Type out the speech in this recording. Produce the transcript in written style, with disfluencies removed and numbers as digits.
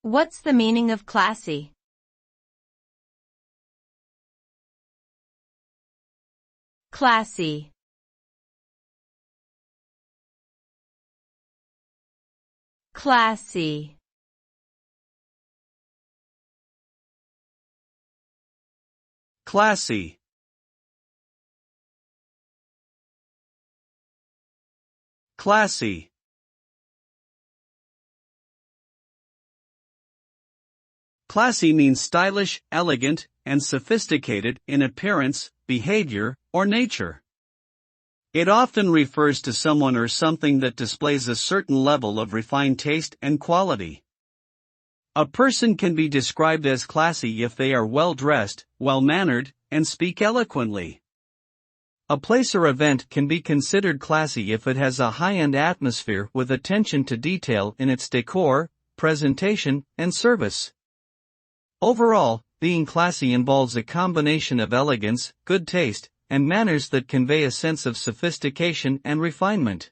What's the meaning of classy? Classy. Classy. Classy. Classy. Classy means stylish, elegant, and sophisticated in appearance, behavior, or nature. It often refers to someone or something that displays a certain level of refined taste and quality. A person can be described as classy if they are well-dressed, well-mannered, and speak eloquently. A place or event can be considered classy if it has a high-end atmosphere with attention to detail in its decor, presentation, and service. Overall, being classy involves a combination of elegance, good taste, and manners that convey a sense of sophistication and refinement.